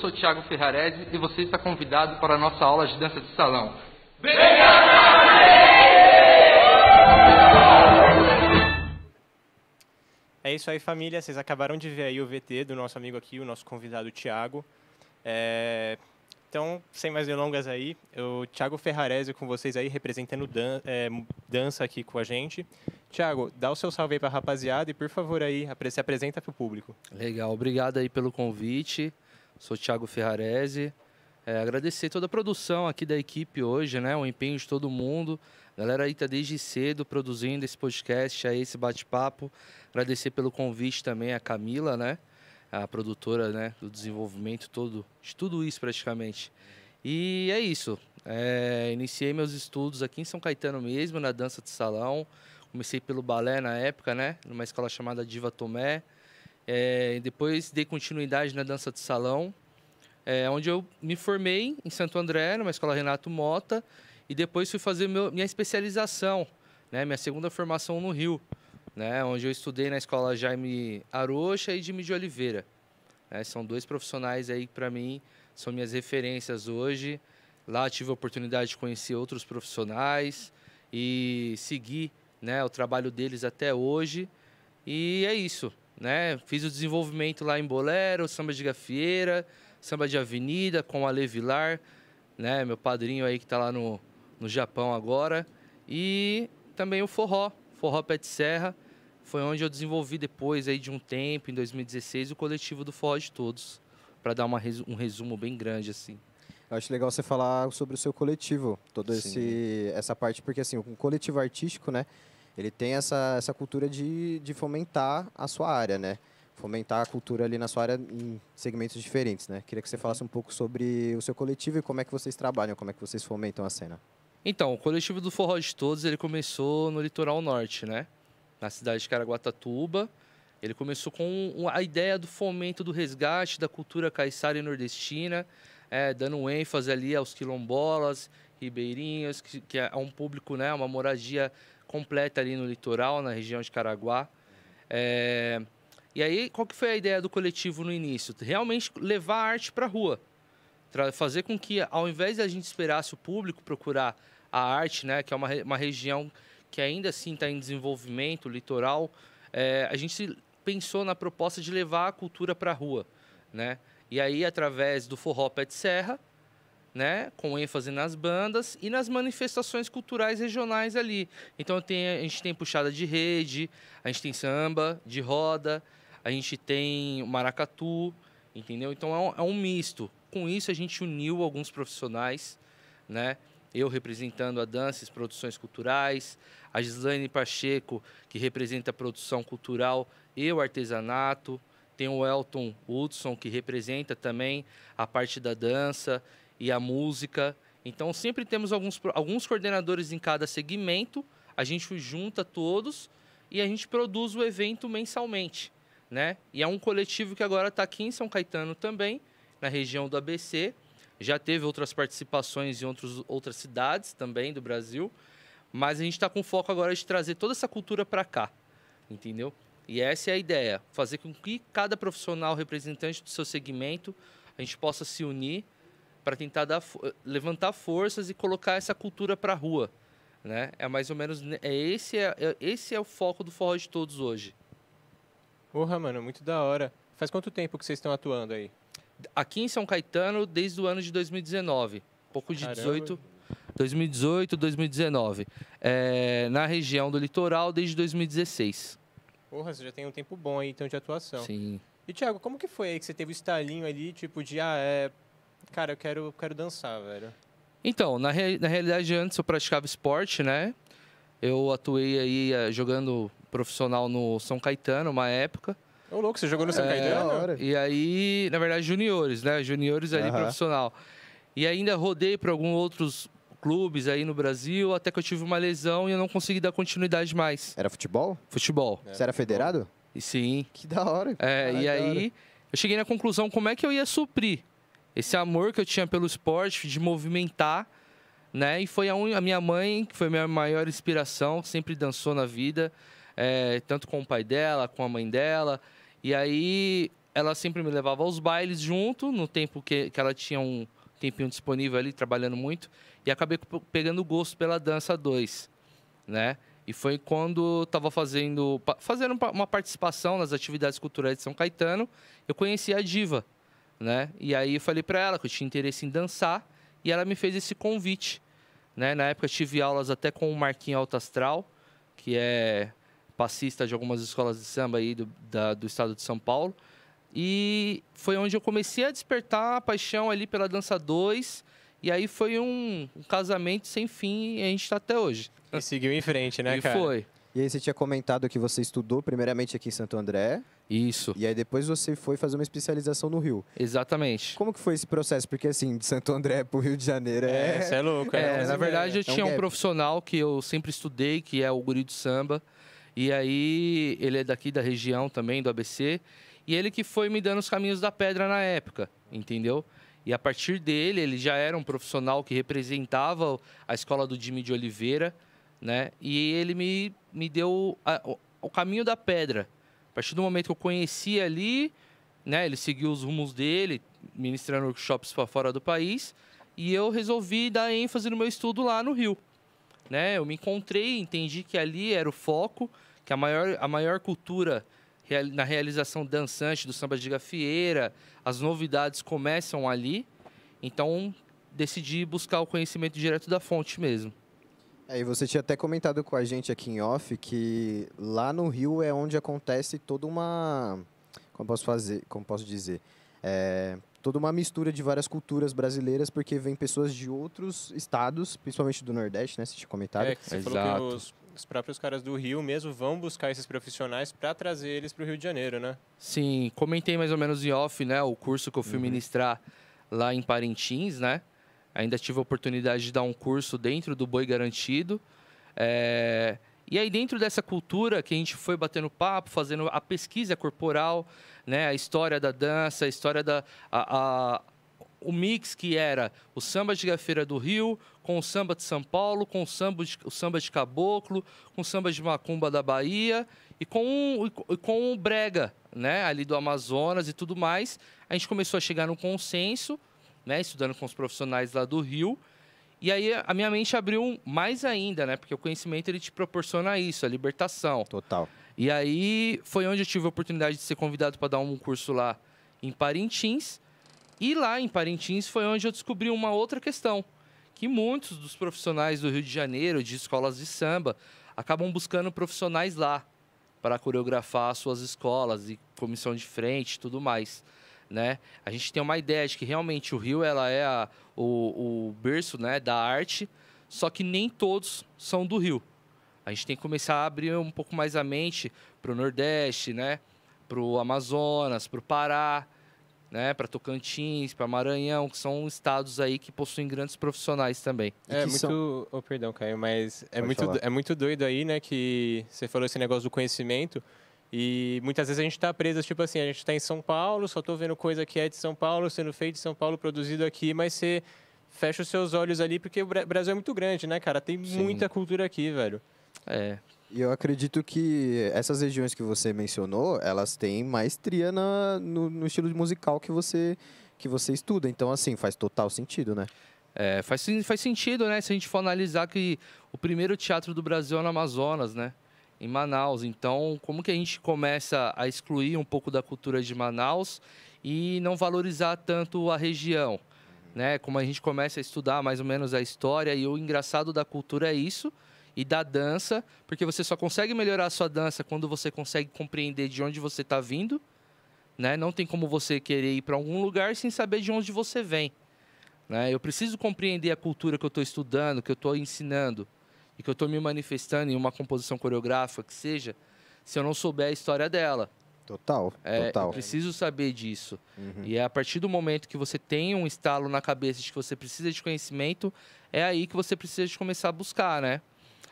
sou Thiago Ferrarese e você está convidado para a nossa aula de dança de salão. É isso aí, família. Vocês acabaram de ver aí o VT do nosso amigo aqui, o nosso convidado Thiago. Então, sem mais delongas aí, o Thiago Ferrarese com vocês aí, representando dança aqui com a gente. Thiago, dá o seu salve aí para a rapaziada e, por favor, aí, se apresenta para o público. Legal, obrigado aí pelo convite. Sou Thiago Ferrarese. Agradecer toda a produção aqui da equipe hoje, né? O empenho de todo mundo. A galera aí tá desde cedo produzindo esse podcast, aí, esse bate-papo. Agradecer pelo convite também a Camila, né? A produtora, né, do desenvolvimento todo, de tudo isso praticamente. E é isso. Iniciei meus estudos aqui em São Caetano mesmo, na dança de salão. Comecei pelo balé na época, né, numa escola chamada Diva Tomé. Depois dei continuidade na dança de salão, onde eu me formei em Santo André, numa escola Renato Mota. E depois fui fazer minha especialização, né, minha segunda formação no Rio, né, onde eu estudei na escola Jaime Arocha e Jimmy de Oliveira. São dois profissionais aí que, para mim, são minhas referências hoje. Lá tive a oportunidade de conhecer outros profissionais e seguir, né, o trabalho deles até hoje. E é isso, né? Fiz o desenvolvimento lá em Bolero, samba de gafieira, samba de avenida com o Ale Vilar, né, meu padrinho aí que está lá no Japão agora. E também o forró Pé de Serra. Foi onde eu desenvolvi depois aí de um tempo, em 2016, o coletivo do Forró de Todos, para dar um resumo bem grande assim. Eu acho legal você falar sobre o seu coletivo, essa parte, porque assim, o coletivo artístico, né, ele tem essa cultura de fomentar a sua área, né? Fomentar a cultura ali na sua área em segmentos diferentes, né? Queria que você falasse um pouco sobre o seu coletivo e como é que vocês trabalham, como é que vocês fomentam a cena. Então, o coletivo do Forró de Todos, ele começou no litoral norte, né? Na cidade de Caraguatatuba. Ele começou com a ideia do fomento do resgate da cultura caiçara e nordestina, dando um ênfase ali aos quilombolas, ribeirinhos, que é um público, né, uma moradia completa ali no litoral, na região de Caraguá. E aí, qual que foi a ideia do coletivo no início? Realmente levar a arte para a rua. Fazer com que, ao invés de a gente esperasse o público procurar a arte, né, que é uma região que ainda assim está em desenvolvimento, litoral, a gente pensou na proposta de levar a cultura para a rua, né? E aí, através do forró Pé de Serra, né, com ênfase nas bandas e nas manifestações culturais regionais ali. Então, a gente tem puxada de rede, a gente tem samba de roda, a gente tem maracatu, entendeu? Então, é um misto. Com isso, a gente uniu alguns profissionais, né? Eu representando a dança e as produções culturais, a Gislaine Pacheco, que representa a produção cultural e o artesanato, tem o Elton Hudson, que representa também a parte da dança e a música. Então, sempre temos alguns coordenadores em cada segmento, a gente junta todos e a gente produz o evento mensalmente, né? E é um coletivo que agora está aqui em São Caetano também, na região do ABC. Já teve outras participações em outras cidades também do Brasil, mas a gente está com foco agora de trazer toda essa cultura para cá, entendeu? E essa é a ideia, fazer com que cada profissional representante do seu segmento, a gente possa se unir para tentar levantar forças e colocar essa cultura para a rua, né? É mais ou menos, esse é o foco do Forró de Todos hoje. Porra, mano, muito da hora. Faz quanto tempo que vocês estão atuando aí? Aqui em São Caetano, desde o ano de 2019. Pouco de 2018, 2019. Na região do litoral, desde 2016. Porra, você já tem um tempo bom aí, então, de atuação. Sim. E, Thiago, como que foi aí que você teve o estalinho ali, tipo, de, cara, eu quero dançar, velho? Então, na realidade, antes eu praticava esporte, né? Eu atuei aí jogando profissional no São Caetano, uma época. Ô, louco, você jogou no São Caetano? E aí, na verdade, juniores, né? Juniores ali, profissional. E ainda rodei para alguns outros clubes aí no Brasil, até que eu tive uma lesão e eu não consegui dar continuidade mais. Era futebol? Futebol. Você era federado? Sim. Que da hora. E aí, eu cheguei na conclusão como é que eu ia suprir esse amor que eu tinha pelo esporte, de movimentar, né? E foi a minha mãe, que foi a minha maior inspiração, sempre dançou na vida, tanto com o pai dela, com a mãe dela. E aí, ela sempre me levava aos bailes junto, no tempo que ela tinha um tempinho disponível ali, trabalhando muito. E acabei pegando gosto pela dança 2, né? E foi quando estava fazendo uma participação nas atividades culturais de São Caetano, eu conheci a Diva, né? E aí eu falei para ela que eu tinha interesse em dançar e ela me fez esse convite, né? Na época eu tive aulas até com o Marquinhos Alto Astral, que é passista de algumas escolas de samba aí do estado de São Paulo. E foi onde eu comecei a despertar a paixão ali pela dança 2. E aí foi um casamento sem fim e a gente está até hoje. E seguiu em frente, né, E cara? foi. E aí você tinha comentado que você estudou primeiramente aqui em Santo André, Isso, e aí depois você foi fazer uma especialização no Rio. exatamente. Como que foi esse processo? Porque assim, de Santo André pro Rio de Janeiro Você é louco, né? Na verdade, eu um tinha um gap. profissional que eu sempre estudei, que é o Guri do Samba. E aí, ele é daqui da região também, do ABC. E ele que foi me dando os caminhos da pedra na época, entendeu? E a partir dele, ele já era um profissional que representava a escola do Jimmy de Oliveira, né? E ele me deu o caminho da pedra. A partir do momento que eu conheci ali, né? Ele seguiu os rumos dele, ministrando workshops para fora do país. E eu resolvi dar ênfase no meu estudo lá no Rio, né? Eu me encontrei, entendi que ali era o foco, que a maior cultura na realização dançante do samba de gafieira, as novidades começam ali. Então, decidi buscar o conhecimento direto da fonte mesmo. E você tinha até comentado com a gente aqui em off que lá no Rio é onde acontece toda uma... Como posso dizer? Toda uma mistura de várias culturas brasileiras, porque vem pessoas de outros estados, principalmente do Nordeste, né? Você tinha comentado. Que você falou que os próprios caras do Rio mesmo vão buscar esses profissionais para trazer eles para o Rio de Janeiro, né? Sim, comentei mais ou menos em off, né? O curso que eu fui ministrar lá em Parintins, né? Ainda tive a oportunidade de dar um curso dentro do Boi Garantido. E aí, dentro dessa cultura que a gente foi batendo papo, fazendo a pesquisa corporal, né? A história da dança, a história o mix que era o samba de gafieira do Rio, com o samba de São Paulo, com o samba de caboclo, com o samba de macumba da Bahia e com o brega, né? Ali do Amazonas e tudo mais. A gente começou a chegar num consenso, né? Estudando com os profissionais lá do Rio. E aí a minha mente abriu mais ainda, né? Porque o conhecimento ele te proporciona isso, a libertação. Total. E aí foi onde eu tive a oportunidade de ser convidado para dar um curso lá em Parintins. E lá em Parintins foi onde eu descobri uma outra questão, que muitos dos profissionais do Rio de Janeiro, de escolas de samba, acabam buscando profissionais lá para coreografar suas escolas e comissão de frente e tudo mais, né? A gente tem uma ideia de que realmente o Rio ela é o berço, né, da arte, só que nem todos são do Rio. A gente tem que começar a abrir um pouco mais a mente para o Nordeste, né, para o Amazonas, para o Pará, né, para Tocantins, para Maranhão, que são estados aí que possuem grandes profissionais também. Perdão, Caio, mas Pode é muito doido aí, né, que você falou esse negócio do conhecimento e muitas vezes a gente tá preso, tipo assim, a gente tá em São Paulo, só tô vendo coisa que é de São Paulo, sendo feito em São Paulo, produzido aqui, mas você fecha os seus olhos ali porque o Brasil é muito grande, né, cara? Tem muita cultura aqui, velho. E eu acredito que essas regiões que você mencionou, elas têm maestria no estilo musical que você estuda. Então, assim, faz total sentido, né? Faz sentido, né? Se a gente for analisar que o primeiro teatro do Brasil é no Amazonas, né? Em Manaus. Então, como que a gente começa a excluir um pouco da cultura de Manaus e não valorizar tanto a região, né? Como a gente começa a estudar mais ou menos a história e o engraçado da cultura é isso, e da dança, porque você só consegue melhorar a sua dança quando você consegue compreender de onde você está vindo, né? Não tem como você querer ir para algum lugar sem saber de onde você vem, né? Eu preciso compreender a cultura que eu estou estudando, que eu estou ensinando e que eu estou me total em uma composição coreográfica que seja, se eu não souber a história dela. Total. Eu preciso saber disso. E é a partir do momento que você tem um estalo na cabeça de que você precisa de conhecimento, é aí que você precisa de começar a buscar, né?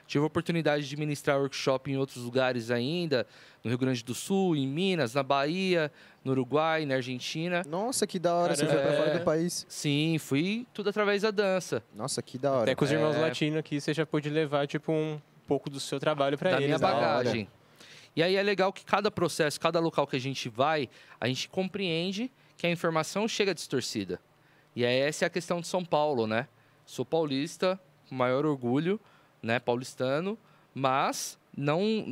Tive a oportunidade de ministrar workshop em outros lugares ainda, no Rio Grande do Sul, em Minas, na Bahia, no Uruguai, na Argentina. Nossa, que da hora, você foi pra fora do país. Sim, fui tudo através da dança. Nossa, que da hora. Até com os irmãos latinos aqui, você já pôde levar, tipo, um pouco do seu trabalho para eles. Da minha bagagem. E aí é legal que cada processo, cada local que a gente vai, a gente compreende que a informação chega distorcida. E aí essa é a questão de São Paulo, né? Sou paulista, com maior orgulho, né, paulistano, mas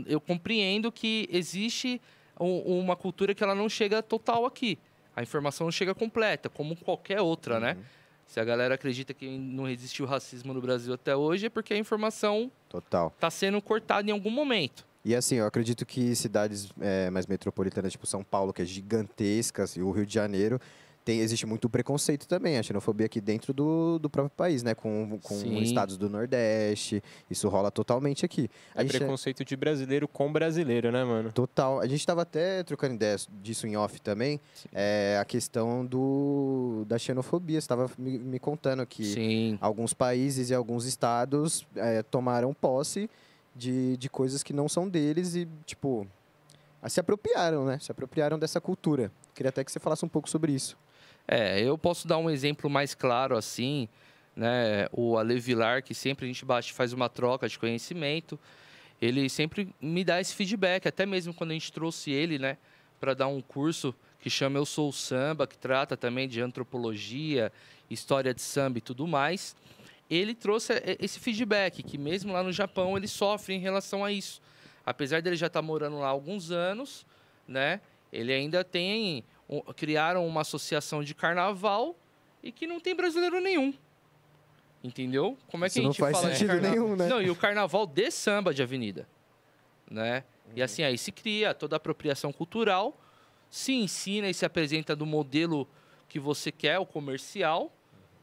eu compreendo que existe uma cultura que ela não chega total aqui. A informação não chega completa, como qualquer outra, né? Se a galera acredita que não existiu racismo no Brasil até hoje, é porque a informação está sendo cortada em algum momento. E assim, eu acredito que cidades mais metropolitanas, tipo São Paulo, que é gigantesca, e o Rio de Janeiro, existe muito preconceito também, a xenofobia aqui dentro do próprio país, né? Com estados do Nordeste, isso rola totalmente aqui. Preconceito de brasileiro com brasileiro, né, mano? Total. A gente estava até trocando ideias disso em off também, a questão da xenofobia. Você estava me contando que alguns países e alguns estados tomaram posse de coisas que não são deles e, tipo, se apropriaram, né? Se apropriaram dessa cultura. Queria até que você falasse um pouco sobre isso. Eu posso dar um exemplo mais claro assim, né? O Ale Vilar, que sempre a gente faz uma troca de conhecimento, ele sempre me dá esse feedback, até mesmo quando a gente trouxe ele, né, para dar um curso que chama Eu Sou o Samba, que trata também de antropologia, história de samba e tudo mais. Ele trouxe esse feedback, que mesmo lá no Japão ele sofre em relação a isso. Apesar dele já estar morando lá há alguns anos, né, ele ainda criaram uma associação de carnaval e que não tem brasileiro nenhum. Entendeu? Como é que isso a gente não faz fala sentido nenhum, né? Não, e o carnaval de samba de avenida, né? E assim, aí se cria toda a apropriação cultural, se ensina e se apresenta do modelo que você quer, o comercial,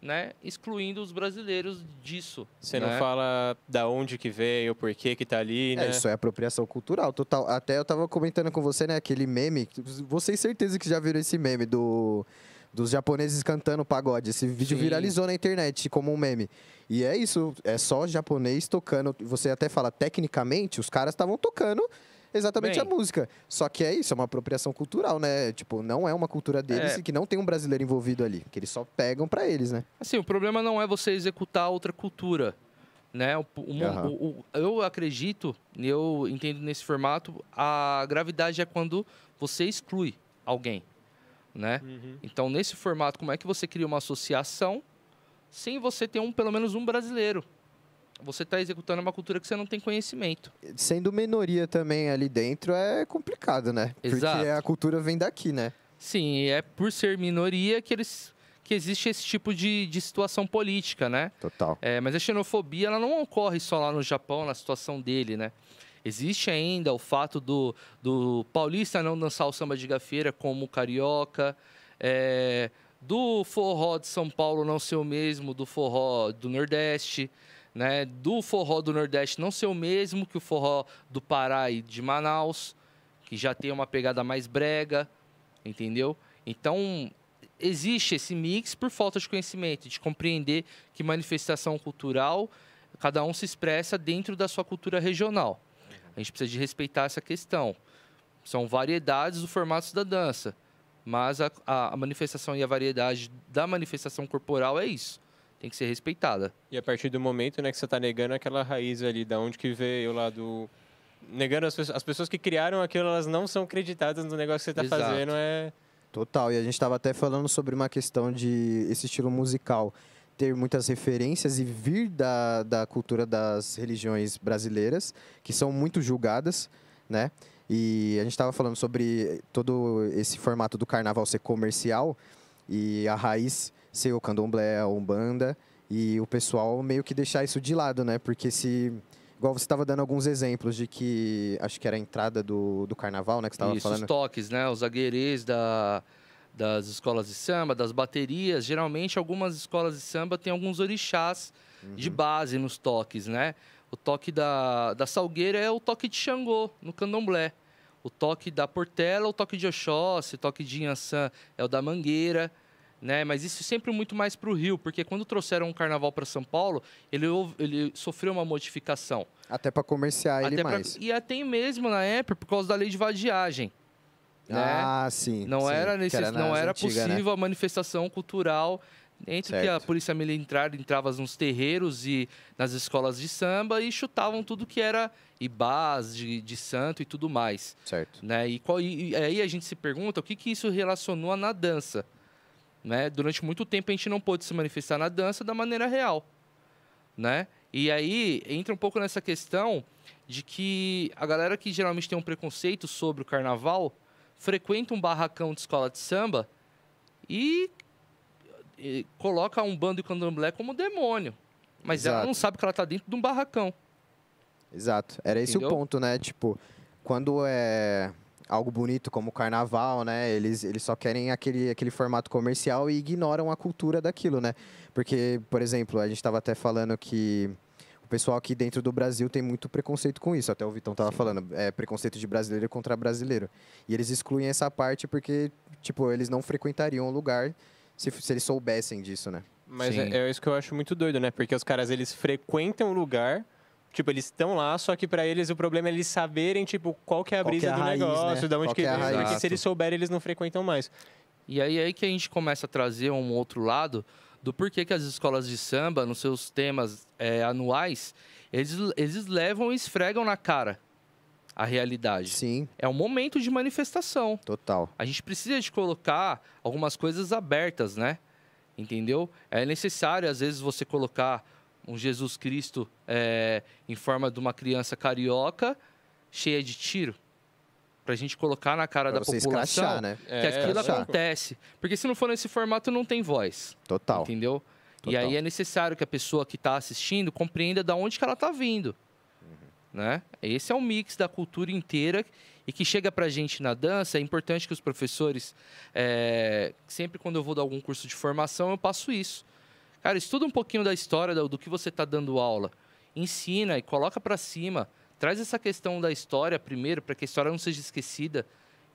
né? Excluindo os brasileiros disso. Você não fala da onde que veio, por que que tá ali, né? Isso é apropriação cultural, total. Até eu tava comentando com você, né, aquele meme, vocês certeza que já viram esse meme dos japoneses cantando pagode. Esse vídeo viralizou na internet como um meme. E é isso, é só japonês tocando. Você até fala, tecnicamente, os caras estavam tocando exatamente a música. Só que é isso, é uma apropriação cultural, né? Tipo, não é uma cultura deles e que não tem um brasileiro envolvido ali. Que eles só pegam pra eles, né? Assim, o problema não é você executar outra cultura, né? Eu acredito, eu entendo nesse formato, a gravidade é quando você exclui alguém, né? Então, nesse formato, como é que você cria uma associação sem você ter pelo menos um brasileiro? Você está executando uma cultura que você não tem conhecimento. Sendo minoria também ali dentro é complicado, né? Exato. Porque a cultura vem daqui, né? Sim, é por ser minoria que existe esse tipo de situação política, né? Total. Mas a xenofobia ela não ocorre só lá no Japão, na situação dele, né? Existe ainda o fato do paulista não dançar o samba de gafieira como o carioca, do forró de São Paulo não ser o mesmo do forró do Nordeste, né? Do forró do Nordeste não ser o mesmo que o forró do Pará e de Manaus, que já tem uma pegada mais brega, entendeu? Então, existe esse mix por falta de conhecimento, de compreender que manifestação cultural, cada um se expressa dentro da sua cultura regional. A gente precisa de respeitar essa questão. São variedades do formato da dança, mas a manifestação e a variedade da manifestação corporal é isso. Tem que ser respeitada. E a partir do momento, né, que você está negando aquela raiz ali, da onde que veio lá do... Negando as pessoas que criaram aquilo, elas não são acreditadas no negócio que você está fazendo, Total, e a gente estava até falando sobre uma questão de esse estilo musical ter muitas referências e vir da cultura das religiões brasileiras, que são muito julgadas, né? E a gente estava falando sobre todo esse formato do carnaval ser comercial e a raiz ser o candomblé, a umbanda, e o pessoal meio que deixar isso de lado, né? Porque igual você estava dando alguns exemplos de que, acho que era a entrada do carnaval, né? Que você estava falando. Os toques, né? Os aguerês das escolas de samba, das baterias. Geralmente, algumas escolas de samba têm alguns orixás de base nos toques, né? O toque da salgueira é o toque de Xangô, no candomblé. O toque da Portela é o toque de Oxóssi, o toque de Inhaçã é o da Mangueira, né? Mas isso sempre muito mais para o Rio, porque quando trouxeram o carnaval para São Paulo, ele sofreu uma modificação. Até para comerciar ele mais. E até mesmo na época, por causa da lei de vadiagem. Né? Sim. Não era possível, né, a manifestação cultural Entre que a polícia militar entrava nos terreiros e nas escolas de samba e chutavam tudo que era ibás de santo e tudo mais. Certo. Né? E aí a gente se pergunta o que isso relacionou na dança. Né? Durante muito tempo a gente não pôde se manifestar na dança da maneira real. Né? E aí entra um pouco nessa questão de que a galera que geralmente tem um preconceito sobre o carnaval frequenta um barracão de escola de samba e coloca um bando de candomblé como demônio. Mas ela não sabe que ela está dentro de um barracão. Exato. Era esse o ponto, né? Tipo, quando é algo bonito como o carnaval, né? Eles só querem aquele formato comercial e ignoram a cultura daquilo, né? Porque, por exemplo, a gente estava até falando que o pessoal aqui dentro do Brasil tem muito preconceito com isso. Até o Vitão estava falando, preconceito de brasileiro contra brasileiro. E eles excluem essa parte porque, tipo, eles não frequentariam o lugar se eles soubessem disso, né? Mas é isso que eu acho muito doido, né? Porque os caras, eles frequentam o lugar, tipo, eles estão lá, só que pra eles o problema é eles saberem, tipo, qual que é a brisa do negócio, de onde que vem, porque se eles souberem, eles não frequentam mais. E aí que a gente começa a trazer um outro lado do porquê que as escolas de samba, nos seus temas anuais, eles levam e esfregam na cara a realidade. Sim. É um momento de manifestação. Total. A gente precisa de colocar algumas coisas abertas, né? Entendeu? É necessário, às vezes, você colocar um Jesus Cristo em forma de uma criança carioca cheia de tiro. Pra gente colocar na cara da população escrachar, né? que aquilo acontece. Porque se não for nesse formato, não tem voz. Total. Entendeu? Total. E aí é necessário que a pessoa que está assistindo compreenda de onde que ela está vindo. Né? Esse é um mix da cultura inteira e que chega pra gente na dança. É importante que os professores, sempre quando eu vou dar algum curso de formação, eu passo isso. Cara, estuda um pouquinho da história do que você está dando aula. Ensina e coloca para cima. Traz essa questão da história primeiro, para que a história não seja esquecida,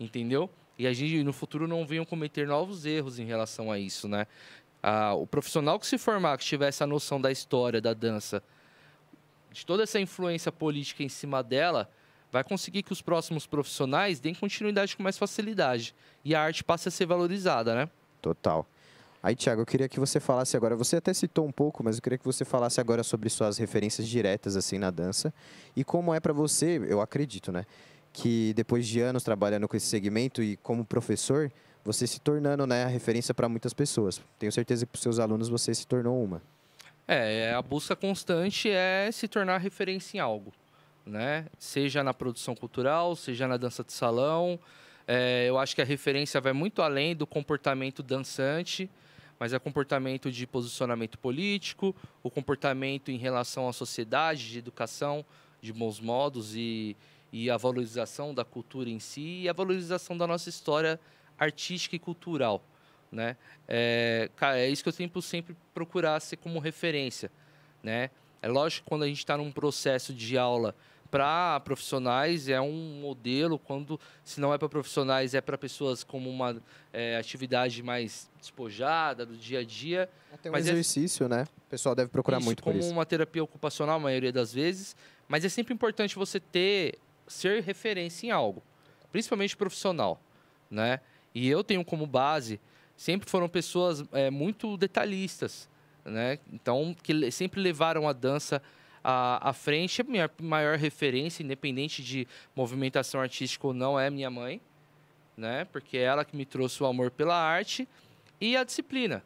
entendeu? E a gente, no futuro, não venham cometer novos erros em relação a isso, né? O profissional que se formar, que tiver essa noção da história, da dança, de toda essa influência política em cima dela, vai conseguir que os próximos profissionais deem continuidade com mais facilidade. E a arte passe a ser valorizada, né? Total. Aí, Thiago, eu queria que você falasse agora, você até citou um pouco, mas eu queria que você falasse agora sobre suas referências diretas, assim, na dança. E como é para você, eu acredito, né, que depois de anos trabalhando com esse segmento e como professor, você se tornando, né, a referência para muitas pessoas. Tenho certeza que para os seus alunos você se tornou uma. A busca constante é se tornar referência em algo, né? Seja na produção cultural, seja na dança de salão. Eu acho que a referência vai muito além do comportamento dançante, mas é comportamento de posicionamento político, o comportamento em relação à sociedade, de educação, de bons modos e a valorização da cultura em si e a valorização da nossa história artística e cultural, né? Cara, é isso que eu tento sempre procurar ser como referência, né? É lógico que quando a gente está num processo de aula para profissionais, é um modelo, se não é para profissionais, é para pessoas como uma atividade mais despojada, do dia a dia. Até um exercício, né? O pessoal deve procurar muito por isso. Como uma terapia ocupacional, a maioria das vezes. Mas é sempre importante você ser referência em algo, principalmente profissional, né? E eu tenho como base, sempre foram pessoas muito detalhistas, né? Então, que sempre levaram a dança à frente. A minha maior referência, independente de movimentação artística ou não, é minha mãe, né? Porque é ela que me trouxe o amor pela arte e a disciplina.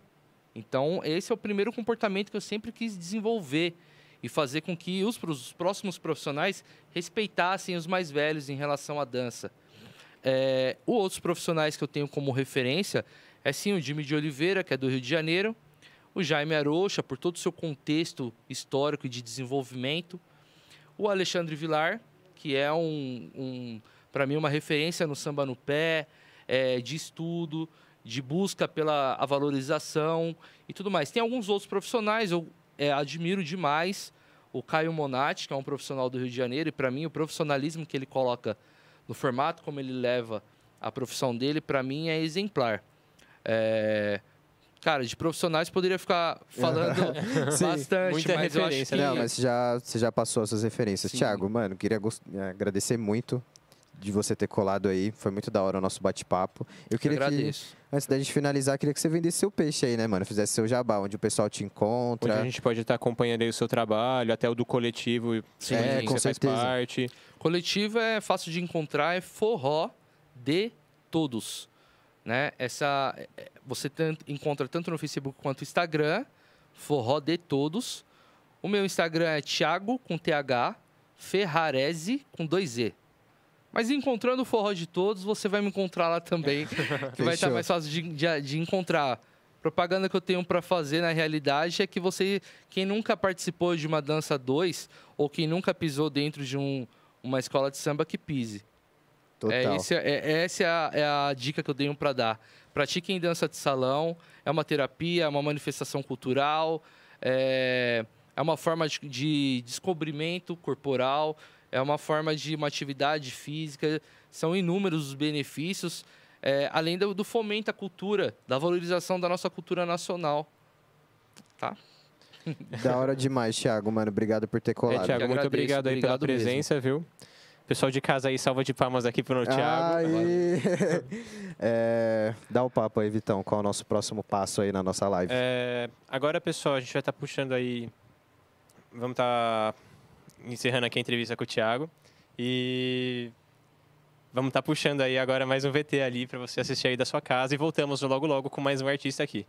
Então, esse é o primeiro comportamento que eu sempre quis desenvolver e fazer com que os próximos profissionais respeitassem os mais velhos em relação à dança. Os outros profissionais que eu tenho como referência sim o Jimmy de Oliveira, que é do Rio de Janeiro, o Jaime Arocha, por todo o seu contexto histórico e de desenvolvimento, o Alexandre Vilar, que é para mim, uma referência no samba no pé, de estudo, de busca pela a valorização e tudo mais. Tem alguns outros profissionais, eu admiro demais o Caio Monatti, que é um profissional do Rio de Janeiro, e para mim o profissionalismo que ele coloca no formato como ele leva a profissão dele, para mim é exemplar. Cara, de profissionais poderia ficar falando bastante, muita mas eu acho referência, que... Não, mas você já passou as suas referências. Sim. Thiago, mano, queria agradecer muito de você ter colado aí. Foi muito da hora o nosso bate-papo. Eu queria que, agradeço. antes da gente finalizar, queria que você vendesse seu peixe aí, né, mano? Fizesse seu jabá, onde o pessoal te Onde encontra. a gente pode estar acompanhando aí o seu trabalho, até o do coletivo, Sim, onde com você faz certeza. parte. Coletivo é fácil de encontrar, é Forró de Todos. Né? Você encontra tanto no Facebook quanto no Instagram, Forró de Todos. O meu Instagram é Thiago, com TH, Ferrarese, com 2E. Mas encontrando o Forró de Todos, você vai me encontrar lá também, que vai estar Fechou. mais fácil de encontrar. Propaganda que eu tenho para fazer, na realidade, é que quem nunca participou de uma dança 2, ou quem nunca pisou dentro de uma escola de samba, que pise. Total. Essa é a dica que eu tenho para dar. Pratiquem dança de salão, é uma terapia, é uma manifestação cultural, é uma forma de descobrimento corporal, é uma forma de uma atividade física, são inúmeros os benefícios, além do fomento à cultura, da valorização da nossa cultura nacional. Tá? Da hora demais, Thiago, mano. Obrigado por ter colado. Thiago, muito agradeço, obrigado aí pela obrigado mesmo. presença, viu? Pessoal de casa aí, salva de palmas aqui pro Thiago. Aí. Dá o papo aí, Vitão. Qual é o nosso próximo passo aí na nossa live? Agora, pessoal, a gente vai estar puxando aí... Vamos estar encerrando aqui a entrevista com o Thiago. E vamos estar puxando aí agora mais um VT ali para você assistir aí da sua casa. E voltamos logo, logo com mais um artista aqui.